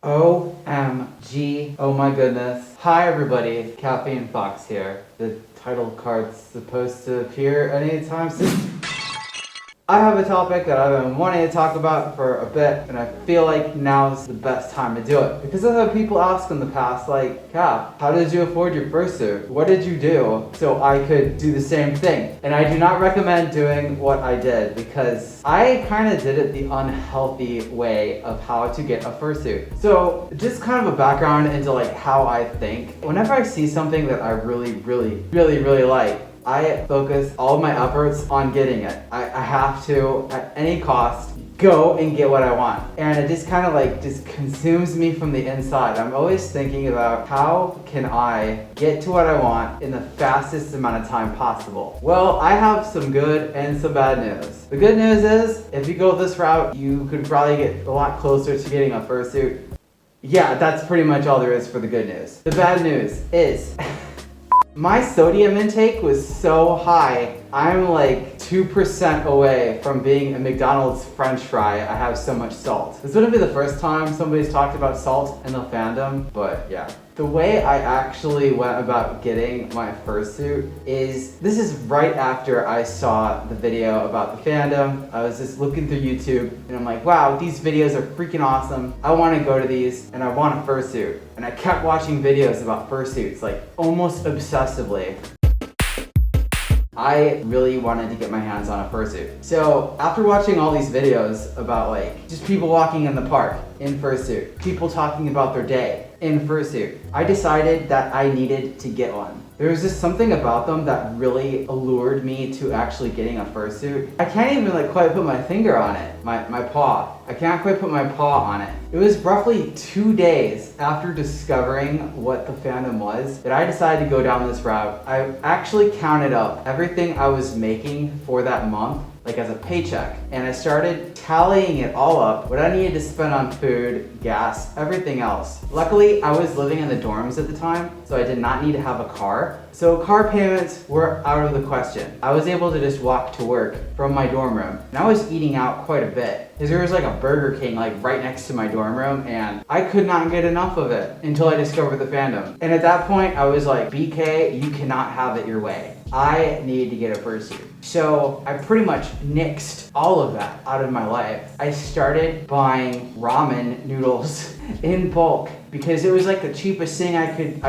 OMG. Oh my goodness. Hi everybody, Caffeine Fox here. The title card's supposed to appear anytime soon. I have a topic that I've been wanting to talk about for a bit, and I feel like now's the best time to do it. Because I've had people ask in the past, like, Cap, how did you afford your fursuit? What did you do so I could do the same thing? And I do not recommend doing what I did, because I kind of did it the unhealthy way of how to get a fursuit. So just kind of a background into like how I think. Whenever I see something that I really like, I focus all of my efforts on getting it. I have to, at any cost, go and get what I want. And it just kind of like just consumes me from the inside. I'm always thinking about how can I get to what I want in the fastest amount of time possible. Well, I have some good and some bad news. The good news is, if you go this route, you could probably get a lot closer to getting a fursuit. Yeah, that's pretty much all there is for the good news. The bad news is, my sodium intake was so high, I'm like 2% away from being a McDonald's French fry. I have so much salt. This wouldn't be the first time somebody's talked about salt in the fandom, but yeah. The way I actually went about getting my fursuit is, this is right after I saw the video about the fandom. I was just looking through YouTube and I'm like, wow, these videos are freaking awesome. I want to go to these and I want a fursuit. And I kept watching videos about fursuits, like almost obsessively. I really wanted to get my hands on a fursuit. So after watching all these videos about like just people walking in the park in fursuit, people talking about their day in fursuit, I decided that I needed to get one. There was just something about them that really allured me to actually getting a fursuit. I can't even like quite put my finger on it, my paw. I can't quite put my paw on it. It was roughly 2 days after discovering what the fandom was that I decided to go down this route. I actually counted up everything I was making for that month, like as a paycheck, and I started tallying it all up, what I needed to spend on food, gas, everything else. Luckily, I was living in the dorms at the time, so I did not need to have a car. So car payments were out of the question. I was able to just walk to work from my dorm room, and I was eating out quite a bit, because there was like a Burger King like right next to my dorm room, and I could not get enough of it until I discovered the fandom. And at that point, I was like, BK, you cannot have it your way. I need to get a fursuit. So I pretty much nixed all of that out of my life. I started buying ramen noodles in bulk because it was like the cheapest thing I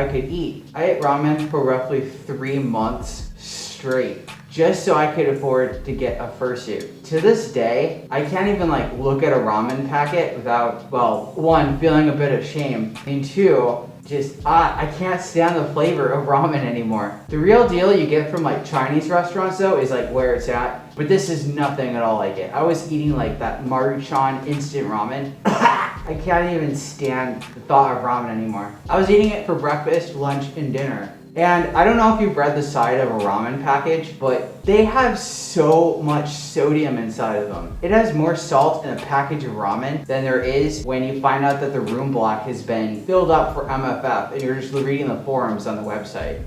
could eat. I ate ramen for roughly 3 months straight, just so I could afford to get a fursuit. To this day, I can't even like look at a ramen packet without, well, one, feeling a bit of shame, and two, just, I can't stand the flavor of ramen anymore. The real deal you get from like Chinese restaurants though is like where it's at, but this is nothing at all like it. I was eating like that Maruchan instant ramen. I can't even stand the thought of ramen anymore. I was eating it for breakfast, lunch, and dinner. And I don't know if you've read the side of a ramen package, but they have so much sodium inside of them. It has more salt in a package of ramen than there is when you find out that the room block has been filled up for MFF and you're just reading the forums on the website.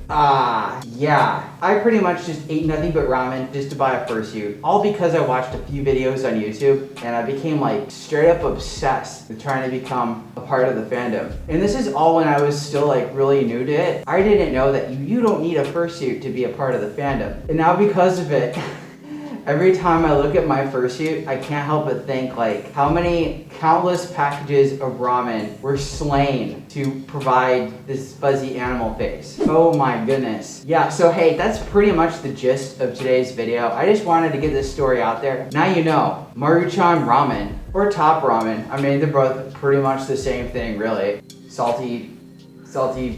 Yeah. I pretty much just ate nothing but ramen just to buy a fursuit. All because I watched a few videos on YouTube and I became like straight up obsessed with trying to become a part of the fandom. And this is all when I was still like really new to it. I didn't know that you don't need a fursuit to be a part of the fandom. And now because of it, every time I look at my fursuit, I can't help but think like how many countless packages of ramen were slain to provide this fuzzy animal face. Oh my goodness. Yeah, so hey, that's pretty much the gist of today's video. I just wanted to get this story out there. Now you know, Maruchan ramen or top ramen. I mean, they're both pretty much the same thing, really. Salty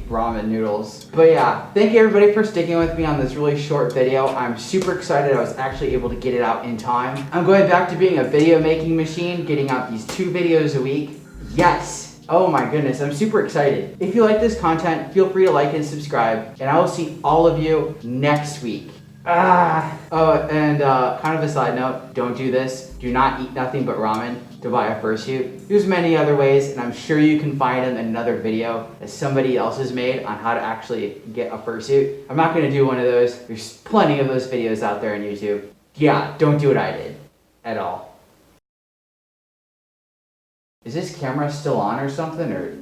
ramen noodles. But yeah, thank you everybody for sticking with me on this really short video. I'm super excited I was actually able to get it out in time. I'm going back to being a video making machine, getting out these 2 videos a week. Yes! Oh my goodness, I'm super excited. If you like this content, feel free to like and subscribe, and I will see all of you next week. Oh, and kind of a side note, don't do this. Do not eat nothing but ramen to buy a fursuit. There's many other ways, and I'm sure you can find them in another video that somebody else has made on how to actually get a fursuit. I'm not gonna do one of those. There's plenty of those videos out there on YouTube. Yeah, don't do what I did at all. Is this camera still on or something, or